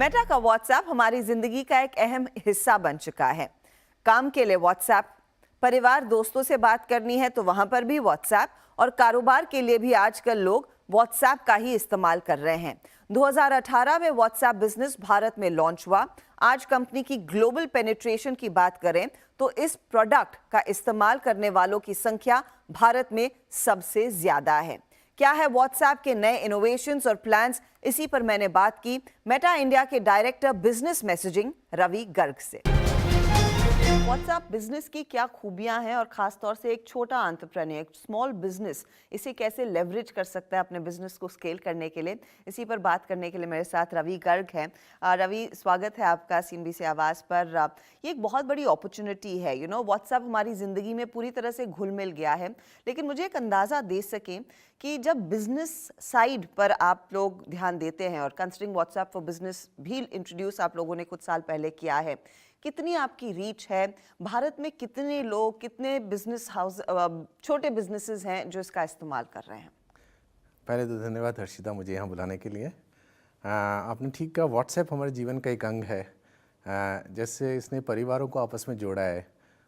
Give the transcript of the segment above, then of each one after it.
Meta का WhatsApp हमारी जिंदगी का एक अहम हिस्सा बन चुका है। काम के लिए व्हाट्सएप, परिवार दोस्तों से बात करनी है तो वहां पर भी व्हाट्सएप, और कारोबार के लिए भी आजकल लोग व्हाट्सएप का ही इस्तेमाल कर रहे हैं। 2018 में व्हाट्सएप बिजनेस भारत में लॉन्च हुआ। आज कंपनी की ग्लोबल पेनिट्रेशन की बात करें तो इस प्रोडक्ट का इस्तेमाल करने वालों की संख्या भारत में सबसे ज्यादा है। क्या है व्हाट्सएप के नए इनोवेशंस और प्लान्स, इसी पर मैंने बात की मेटा इंडिया के director business messaging Ravi Garg से। व्हाट्सएप बिजनेस की क्या खूबियां हैं और खास तौर से एक छोटा एंटरप्रेन्योर, एक स्मॉल बिजनेस इसे कैसे लेवरेज कर सकता है अपने बिजनेस को स्केल करने के लिए, इसी पर बात करने के लिए मेरे साथ रवि गर्ग हैं। रवि, स्वागत है आपका CNBC आवाज पर। ये एक बहुत बड़ी अपॉर्चुनिटी है। व्हाट्सएप हमारी जिंदगी में पूरी तरह से घुल मिल गया है, लेकिन मुझे एक अंदाजा दे सकें कि जब बिजनेस साइड पर आप लोग ध्यान देते हैं, और कंसिडरिंग व्हाट्सएप फॉर बिजनेस भी इंट्रोड्यूस आप लोगों ने कुछ साल पहले किया है, कितनी आपकी रीच है भारत में? कितने लोग, कितने बिजनेस हाउस, छोटे बिजनेसेस हैं जो इसका इस्तेमाल कर रहे हैं? पहले तो धन्यवाद हर्षिता, मुझे यहाँ बुलाने के लिए। आपने ठीक कहा, व्हाट्सएप हमारे जीवन का एक अंग है। जैसे इसने परिवारों को आपस में जोड़ा है,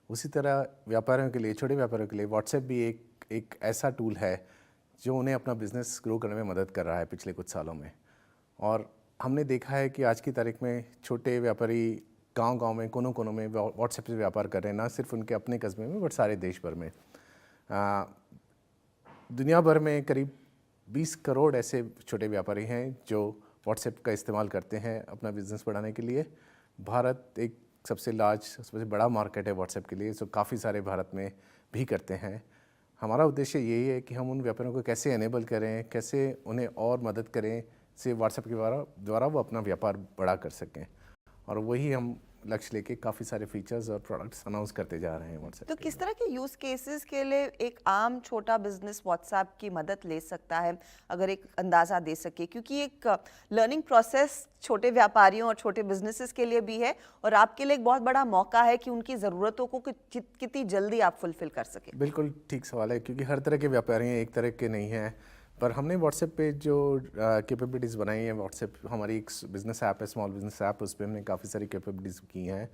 उसी तरह व्यापारियों के लिए, छोटे व्यापारियों के लिए व्हाट्सएप भी एक ऐसा टूल है जो उन्हें अपना बिजनेस ग्रो करने में मदद कर रहा है पिछले कुछ सालों में। और हमने देखा है कि आज की तारीख में छोटे व्यापारी गांव-गांव में, कोनों-कोनों में व्हाट्सएप से व्यापार कर रहे हैं, ना सिर्फ उनके अपने कस्बे में बट सारे देश भर में। दुनिया भर में करीब 20 करोड़ ऐसे छोटे व्यापारी हैं जो व्हाट्सएप का इस्तेमाल करते हैं अपना बिजनेस बढ़ाने के लिए। भारत एक सबसे लार्ज, सबसे बड़ा मार्केट है व्हाट्सएप के लिए, सो काफ़ी सारे भारत में भी करते हैं। हमारा उद्देश्य यही है कि हम उन व्यापारियों को कैसे एनेबल करें, कैसे उन्हें और मदद करें से व्हाट्सएप के द्वारा वो अपना व्यापार बड़ा कर सकें, और वही हम लक्ष्य लेके काफ़ी सारे फीचर्स और प्रोडक्ट्स अनाउंस करते जा रहे हैं व्हाट्सएप। तो किस तरह के यूज केसेस के लिए एक आम छोटा बिजनेस व्हाट्सएप की मदद ले सकता है, अगर एक अंदाजा दे सके? क्योंकि एक लर्निंग प्रोसेस छोटे व्यापारियों और छोटे बिजनेसेस के लिए भी है, और आपके लिए एक बहुत बड़ा मौका है कि उनकी ज़रूरतों को कितनी जल्दी आप फुलफिल कर सके। बिल्कुल ठीक सवाल है, क्योंकि हर तरह के व्यापारी हैं, एक तरह के नहीं हैं। पर हमने व्हाट्सएप पे जो कैपेबिलिटीज़ बनाई हैं, व्हाट्सएप हमारी एक बिज़नेस ऐप है, स्मॉल बिजनेस ऐप, उस पर हमने काफ़ी सारी कैपेबिलिटीज़ की हैं।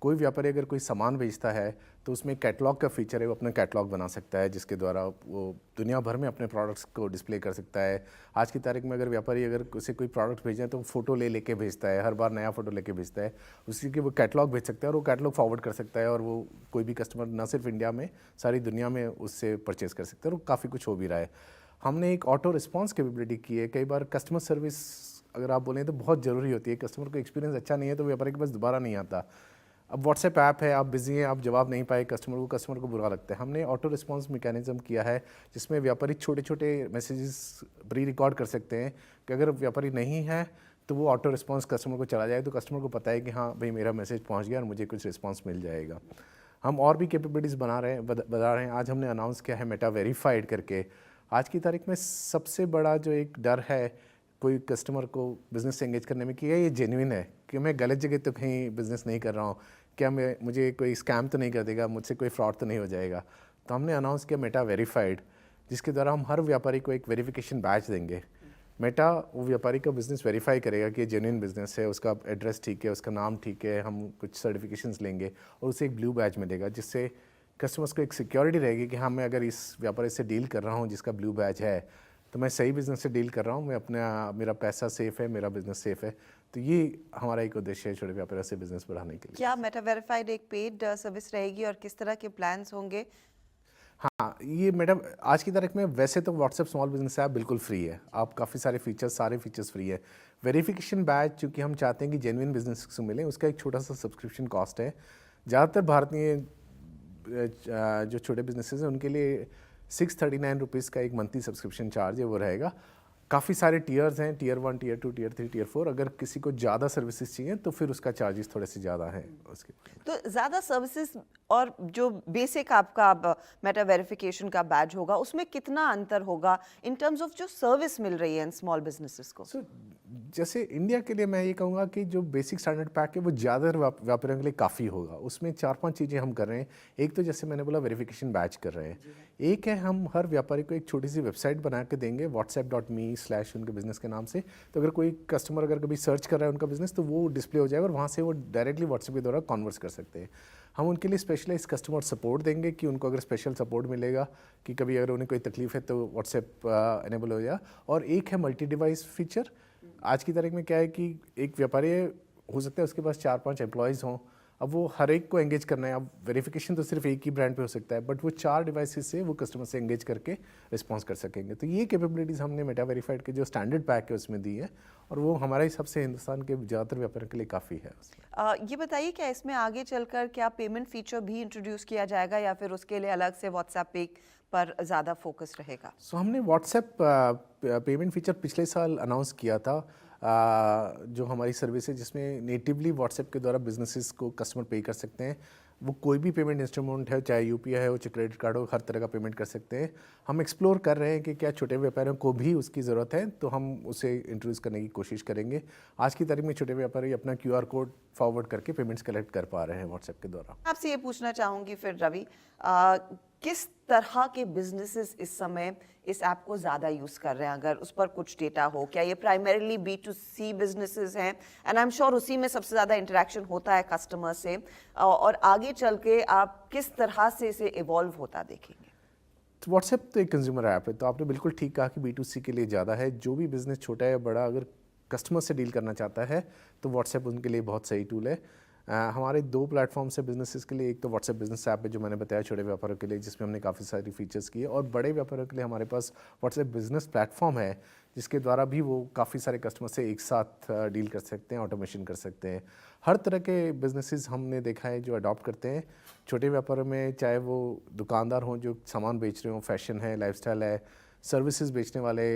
कोई व्यापारी अगर कोई सामान बेचता है तो उसमें कैटलॉग का फीचर है, वो अपना कैटलॉग बना सकता है, जिसके द्वारा वो दुनिया भर में अपने प्रोडक्ट्स को डिस्प्ले कर सकता है। आज की तारीख में अगर व्यापारी अगर उसे कोई प्रोडक्ट भेजें तो फ़ोटो लेके भेजता है, हर बार नया फ़ोटो लेके भेजता है, उसी के वो कैटलॉग भेज सकता है और वो कैटलॉग फॉरवर्ड कर सकता है, और वो कोई भी कस्टमर ना सिर्फ इंडिया में, सारी दुनिया में उससे परचेज़ कर सकता है, और काफ़ी कुछ हो भी रहा है। हमने एक ऑटो रिस्पॉन्स कैपेबिलिटी की है। कई बार कस्टमर सर्विस अगर आप बोलें तो बहुत ज़रूरी होती है। कस्टमर को एक्सपीरियंस अच्छा नहीं है तो व्यापारी के पास दोबारा नहीं आता। अब व्हाट्सएप ऐप है, आप बिजी हैं, आप जवाब नहीं पाए कस्टमर को बुरा लगता है। हमने ऑटो रिस्पॉन्स मैकेनिज्म किया है, जिसमें व्यापारी छोटे छोटे मैसेजेस प्री रिकॉर्ड कर सकते हैं कि अगर व्यापारी नहीं है तो वो ऑटो रिस्पॉन्स कस्टमर को चला जाए, तो कस्टमर को पता है कि हाँ भाई मेरा मैसेज पहुँच गया और मुझे कुछ रिस्पॉन्स मिल जाएगा। हम और भी कैपेबिलिटीज़ बता रहे हैं। आज हमने अनाउंस किया है मेटा वेरीफाइड करके। आज की तारीख में सबसे बड़ा जो एक डर है कोई कस्टमर को बिज़नेस से एंगेज करने में कि ये जेन्युइन है, कि मैं गलत जगह तो कहीं बिज़नेस नहीं कर रहा हूँ, क्या मुझे कोई स्कैम तो नहीं कर देगा, मुझसे कोई फ्रॉड तो नहीं हो जाएगा। तो हमने अनाउंस किया मेटा वेरीफाइड, जिसके द्वारा हम हर व्यापारी को एक वेरिफिकेशन बैच देंगे। मेटा वो व्यापारी का बिज़नेस वेरीफाई करेगा कि ये जेन्युइन बिज़नेस है, उसका एड्रेस ठीक है, उसका नाम ठीक है, हम कुछ सर्टिफिकेशंस लेंगे और उसे एक ब्लू बैच मिलेगा, जिससे कस्टमर्स को एक सिक्योरिटी रहेगी कि हाँ मैं अगर इस व्यापारी से डील कर रहा हूँ जिसका ब्लू बैच है, तो मैं सही बिज़नेस से डील कर रहा हूँ, मेरा पैसा सेफ़ है, मेरा बिज़नेस सेफ़ है। तो ये हमारा एक उद्देश्य है छोटे व्यापारियों से बिज़नेस बढ़ाने के लिए। क्या मेटा वेरीफाइड एक पेड सर्विस रहेगी और किस तरह के प्लान्स होंगे? हाँ, ये मैडम आज की तारीख में वैसे तो व्हाट्सएप स्मॉल बिजनेस ऐप बिल्कुल फ्री है, आप काफ़ी सारे फीचर्स फ्री है। वेरिफिकेशन बैच चूँकि हम चाहते हैं कि जेन्युइन बिजनेस को मिले, उसका एक छोटा सा सब्सक्रिप्शन कॉस्ट है। ज़्यादातर भारतीय जो छोटे बिजनेसेस हैं उनके लिए 639 रुपीज़ का एक मंथली सब्सक्रिप्शन चार्ज है, वो रहेगा। काफ़ी सारे टियर्स हैं, टियर 1, टियर 2, टियर 3, टियर 4। अगर किसी को ज़्यादा सर्विसेज चाहिए तो फिर उसका चार्जेस थोड़े से ज़्यादा हैं उसके। तो ज़्यादा सर्विसेज और जो बेसिक आपका मेटा वेरिफिकेशन का बैच होगा, उसमें कितना अंतर होगा इन टर्म्स ऑफ जो सर्विस मिल रही है इन स्मॉल बिजनेसेस को? जैसे इंडिया के लिए मैं ये कहूँगा कि जो बेसिक स्टैंडर्ड पैक है वो ज़्यादातर व्यापारियों के लिए काफ़ी होगा। उसमें 4-5 चीज़ें हम कर रहे हैं। एक तो जैसे मैंने बोला वेरिफिकेशन बैच कर रहे हैं। एक है हम हर व्यापारी को एक छोटी सी वेबसाइट बना के देंगे whatsapp.me/ उनके बिज़नेस के नाम से। तो अगर कोई कस्टमर अगर कभी सर्च कर रहा है उनका बिज़नेस तो वो डिस्प्ले हो जाएगा और वहाँ से वो डायरेक्टली व्हाट्सएप के द्वारा कॉन्वर्स कर सकते हैं। हम उनके लिए स्पेशलाइज कस्टमर सपोर्ट देंगे कि उनको अगर स्पेशल सपोर्ट मिलेगा कि कभी अगर उन्हें कोई तकलीफ है तो व्हाट्सएप एनेबल हो जाए। और एक है मल्टी डिवाइस फीचर। आज की तारीख में क्या है कि एक व्यापारी हो सकता है उसके पास 4-5 एम्प्लॉयज़ हों, अब वो हर एक को एंगेज करना है। अब वेरिफिकेशन तो सिर्फ एक ही ब्रांड पे हो सकता है, बट वो 4 डिवाइसेस से वो कस्टमर से एंगेज करके रिस्पॉन्स कर सकेंगे। तो ये कैपेबिलिटीज़ हमने मेटा वेरीफाइड के जो स्टैंडर्ड पैक है उसमें दी है और वो हमारे हिसाब से हिंदुस्तान के ज़्यादातर व्यापारियों के लिए काफ़ी है उसमें। ये बताइए क्या इसमें आगे चलकर क्या पेमेंट फीचर भी इंट्रोड्यूस किया जाएगा या फिर उसके लिए अलग से व्हाट्सएप पे पर ज़्यादा फोकस रहेगा? सो हमने व्हाट्सएप पेमेंट फीचर पिछले साल अनाउंस किया था, जो हमारी सर्विस है जिसमें नेटिवली व्हाट्सएप के द्वारा बिजनेसेस को कस्टमर पे कर सकते हैं। वो कोई भी पेमेंट इंस्ट्रूमेंट है, चाहे यूपीआई हो चाहे क्रेडिट कार्ड हो, हर तरह का पेमेंट कर सकते हैं। हम एक्सप्लोर कर रहे हैं कि क्या छोटे व्यापारियों को भी उसकी ज़रूरत है, तो हम उसे इंट्रोड्यूस करने की कोशिश करेंगे। आज की तारीख में छोटे व्यापारी अपना QR कोड फॉरवर्ड करके पेमेंट्स कलेक्ट कर पा रहे हैं व्हाट्सएप के द्वारा। आपसे ये पूछना चाहूंगी फिर रवि, किस तरह के बिजनेसेस इस समय इस ऐप को ज़्यादा यूज़ कर रहे हैं, अगर उस पर कुछ डेटा हो? क्या ये प्राइमरीली B2C बिजनेसेस हैं एंड आई एम श्योर उसी में सबसे ज़्यादा इंटरेक्शन होता है कस्टमर से, और आगे चल के आप किस तरह से इसे इवॉल्व होता देखेंगे? तो व्हाट्सएप तो एक कंज्यूमर ऐप है, तो आपने बिल्कुल ठीक कहा कि B2C के लिए ज़्यादा है। जो भी बिज़नेस छोटा या बड़ा अगर कस्टमर से डील करना चाहता है तो व्हाट्सएप उनके लिए बहुत सही टूल है। हमारे 2 प्लेटफॉर्म्स है बिजनेसेस के लिए। एक तो व्हाट्सएप बिजनेस ऐप है जो मैंने बताया छोटे व्यापारियों के लिए, जिसमें हमने काफ़ी सारी फीचर्स किए, और बड़े व्यापारियों के लिए हमारे पास व्हाट्सएप बिजनेस प्लेटफॉर्म है जिसके द्वारा भी वो काफ़ी सारे कस्टमर से एक साथ डील कर सकते हैं, ऑटोमेशन कर सकते हैं। हर तरह के बिजनेसेस हमने देखा है जो अडॉप्ट करते हैं छोटे व्यापारों में, चाहे वो दुकानदार हों जो सामान बेच रहे हों, फैशन है, लाइफस्टाइल है, सर्विसेज बेचने वाले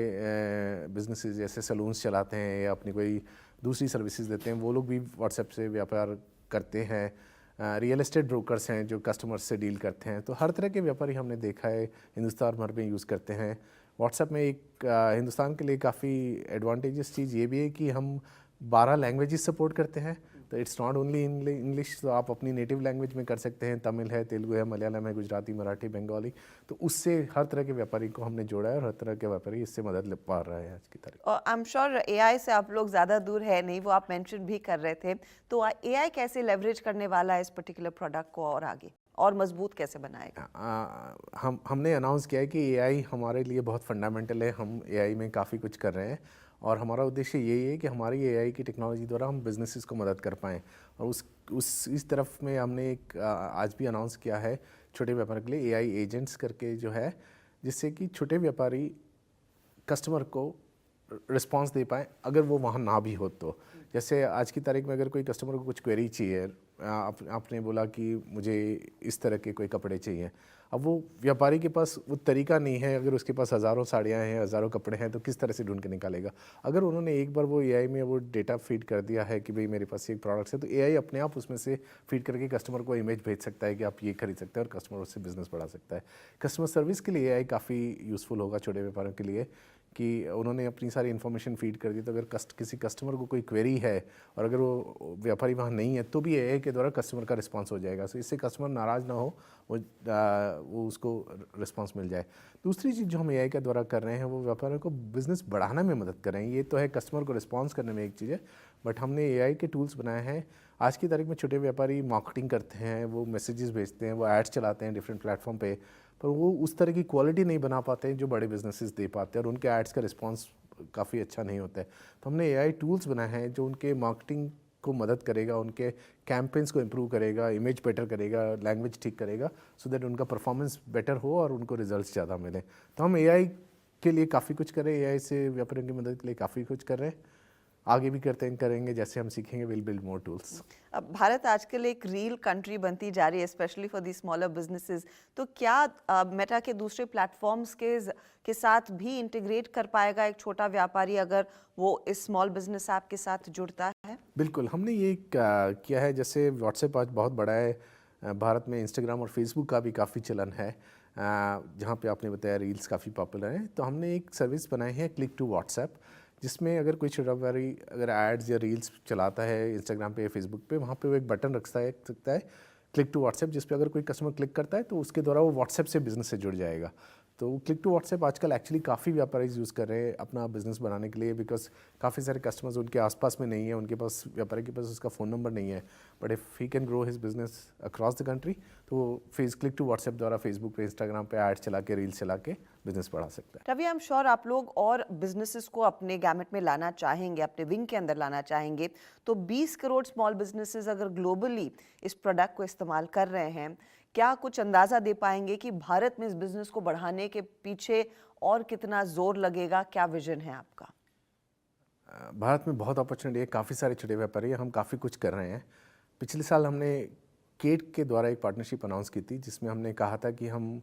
बिजनेसेस जैसे सलून्स चलाते हैं या अपनी कोई दूसरी सर्विसेज देते हैं, वो लोग भी व्हाट्सएप से व्यापार करते हैं। रियल एस्टेट ब्रोकर्स हैं जो कस्टमर्स से डील करते हैं। तो हर तरह के व्यापारी हमने देखा है हिंदुस्तान भर में यूज़ करते हैं व्हाट्सएप में। एक हिंदुस्तान के लिए काफ़ी एडवांटेजेस चीज़ ये भी है कि हम 12 लैंग्वेजेस सपोर्ट करते हैं। तो इट्स नॉट ओनली इंग्लिश, तो आप अपनी नेटिव लैंग्वेज में कर सकते हैं। तमिल है, तेलुगु है, मलयालम है, गुजराती, मराठी, बंगाली। तो उससे हर तरह के व्यापारी को हमने जोड़ा है और हर तरह के व्यापारी इससे मदद ले पा रहा है आज की तारीख। और आई एम श्योर AI से आप लोग ज़्यादा दूर है नहीं, वो आप मेंशन भी कर रहे थे। तो AI कैसे लेवरेज करने वाला है इस पर्टिकुलर प्रोडक्ट को और आगे और मजबूत कैसे बनाएगा? हमने अनाउंस किया है कि AI हमारे लिए बहुत फंडामेंटल है। हम AI में काफ़ी कुछ कर रहे हैं और हमारा उद्देश्य यही है कि हमारी AI की टेक्नोलॉजी द्वारा हम बिजनेसेस को मदद कर पाएँ। और इस तरफ में हमने एक आज भी अनाउंस किया है छोटे व्यापार के लिए AI एजेंट्स करके जो है, जिससे कि छोटे व्यापारी कस्टमर को रिस्पांस दे पाएँ अगर वो वहाँ ना भी हो तो। जैसे आज की तारीख में अगर कोई कस्टमर को कुछ क्वेरी चाहिए, आपने बोला कि मुझे इस तरह के कोई कपड़े चाहिए, अब वो व्यापारी के पास वो तरीका नहीं है। अगर उसके पास हज़ारों साड़ियाँ हैं, हज़ारों कपड़े हैं, तो किस तरह से ढूंढ के निकालेगा? अगर उन्होंने एक बार वो AI में वो डेटा फीड कर दिया है कि भाई मेरे पास ये प्रोडक्ट्स है, तो AI अपने आप उसमें से फीड करके कस्टमर को इमेज भेज सकता है कि आप ये खरीद सकते हैं और कस्टमर उससे बिजनेस बढ़ा सकता है। कस्टमर सर्विस के लिए AI काफ़ी यूज़फुल होगा छोटे व्यापारियों के लिए कि उन्होंने अपनी सारी इन्फॉर्मेशन फीड कर दी। तो अगर किसी कस्टमर को कोई क्वेरी है और अगर वो व्यापारी वहाँ नहीं है तो भी AI के द्वारा कस्टमर का रिस्पांस हो जाएगा। सो इससे कस्टमर नाराज़ ना हो, वो उसको रिस्पांस मिल जाए। दूसरी चीज़ जो हम AI के द्वारा कर रहे हैं वो व्यापारियों को बिज़नेस बढ़ाने में मदद कर रहे हैं। ये तो है कस्टमर को रिस्पांस करने में एक चीज़ है, बट हमने AI के टूल्स बनाए हैं। आज की तारीख में छोटे व्यापारी मार्केटिंग करते हैं, वो मैसेजेस भेजते हैं, वो एड्स चलाते हैं डिफरेंट प्लेटफॉर्म पे, पर वो उस तरह की क्वालिटी नहीं बना पाते हैं जो बड़े बिजनेसेस दे पाते हैं और उनके एड्स का रिस्पांस काफ़ी अच्छा नहीं होता है। तो हमने AI टूल्स बनाए हैं जो उनके मार्केटिंग को मदद करेगा, उनके कैंपेन्स को इम्प्रूव करेगा, इमेज बेटर करेगा, लैंग्वेज ठीक करेगा, सो दैट उनका परफॉर्मेंस बेटर हो और उनको रिजल्ट्स ज़्यादा मिले। तो हम AI के लिए काफ़ी कुछ कर रहे हैं, AI से व्यापारियों की मदद के लिए काफ़ी कुछ कर रहे हैं, आगे भी करेंगे। जैसे हम सीखेंगे विल बिल्ड मोर टूल्स। अब भारत आजकल एक रील कंट्री बनती जा रही है, specially for the smaller businesses. तो क्या मेटा के दूसरे प्लेटफॉर्म्स के साथ भी इंटीग्रेट कर पाएगा एक छोटा व्यापारी अगर वो इस स्मॉल बिजनेस ऐप के साथ जुड़ता है? बिल्कुल, हमने ये किया है। जैसे व्हाट्सएप आज बहुत बड़ा है, भारत में इंस्टाग्राम और फेसबुक का भी काफ़ी चलन है, जहाँ पे आपने बताया रील्स काफ़ी पॉपुलर हैं। तो हमने एक सर्विस बनाई है क्लिक टू व्हाट्सएप, जिसमें अगर कोई छोटा व्यापारी अगर एड्स या रील्स चलाता है इंस्टाग्राम पे या फेसबुक पे, वहाँ पे वो एक बटन रख सकता है क्लिक टू व्हाट्सएप, जिस पे अगर कोई कस्टमर क्लिक करता है तो उसके द्वारा वो व्हाट्सएप से बिजनेस से जुड़ जाएगा। तो क्लिक टू व्हाट्सएप आजकल एक्चुअली काफ़ी व्यापारी यूज़ कर रहे हैं अपना बिजनेस बनाने के लिए, बिकॉज काफ़ी सारे कस्टमर्स उनके आसपास में नहीं है, उनके पास व्यापारी के पास उसका फ़ोन नंबर नहीं है, but if he can grow his business across the country तो क्लिक टू व्हाट्सएप द्वारा फेसबुक पे इंस्टाग्राम पे ऐड चला के रील्स चला के बिजनेस बढ़ा सकता है। रवि, आई एम श्योर आप लोग और बिजनेसेस को अपने गैमेट में लाना चाहेंगे, अपने विंग के अंदर लाना चाहेंगे, तो 20 करोड़ स्मॉल बिजनेसेस अगर ग्लोबली इस प्रोडक्ट को इस्तेमाल कर रहे हैं, क्या कुछ अंदाज़ा दे पाएंगे कि भारत में इस बिजनेस को बढ़ाने के पीछे और कितना जोर लगेगा? क्या विजन है आपका? भारत में बहुत अपॉर्चुनिटी है, काफ़ी सारे छोटे व्यापारी हैं, हम काफ़ी कुछ कर रहे हैं। पिछले साल हमने केट के द्वारा एक पार्टनरशिप अनाउंस की थी, जिसमें हमने कहा था कि हम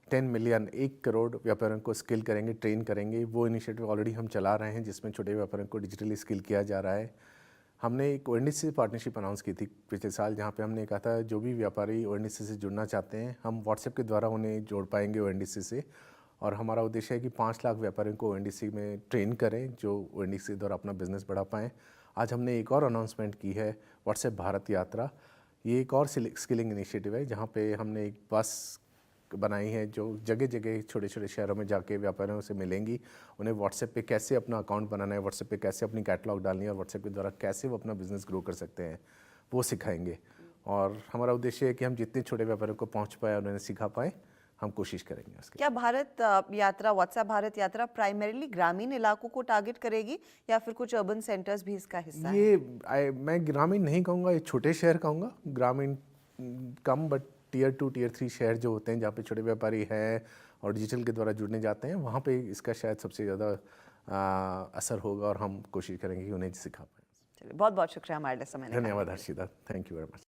10 मिलियन 1 करोड़ व्यापारियों को स्किल करेंगे, ट्रेन करेंगे। वो इनिशिएटिव ऑलरेडी हम चला रहे हैं, जिसमें छोटे व्यापारियों को डिजिटली स्किल किया जा रहा है। हमने एक ओएनडीसी से पार्टनरशिप अनाउंस की थी पिछले साल, जहाँ पे हमने कहा था जो भी व्यापारी ओएनडीसी से जुड़ना चाहते हैं हम व्हाट्सएप के द्वारा उन्हें जोड़ पाएंगे ओएनडीसी से, और हमारा उद्देश्य है कि 5 लाख व्यापारियों को ओएनडीसी में ट्रेन करें जो ओएनडीसी द्वारा अपना बिजनेस बढ़ा पाएँ। आज हमने एक और अनाउंसमेंट की है, व्हाट्सएप भारत यात्रा। ये एक और स्किलिंग इनिशिएटिव है, जहाँ पे हमने एक बस बनाई है जो जगह जगह छोटे छोटे शहरों में जाके व्यापारियों से मिलेंगी, उन्हें व्हाट्सएप पे कैसे अपना अकाउंट बनाना है, व्हाट्सएप पे कैसे अपनी कैटलॉग डालनी है और व्हाट्सएप के द्वारा कैसे वो अपना बिजनेस ग्रो कर सकते हैं, वो सिखाएंगे। और हमारा उद्देश्य है कि हम जितने छोटे व्यापारियों को पहुंच पाए और उन्हें सिखा पाएँ, हम कोशिश करेंगे उसके। क्या भारत यात्रा, व्हाट्सएप भारत यात्रा प्राइमरीली ग्रामीण इलाकों को टारगेट करेगी या फिर कुछ अर्बन सेंटर्स भी इसका हिस्सा है? मैं ग्रामीण नहीं कहूँगा, ये छोटे शहर कहूँगा, ग्रामीण कम, बट टियर 2 टियर 3 शहर जो होते हैं जहाँ पे छोटे व्यापारी हैं और डिजिटल के द्वारा जुड़ने जाते हैं, वहाँ पे इसका शायद सबसे ज़्यादा असर होगा और हम कोशिश करेंगे कि उन्हें सिखा पाएँ। चलिए, बहुत बहुत शुक्रिया हमारे लिए समय निकालने के लिए। धन्यवाद Harshita, thank you very much.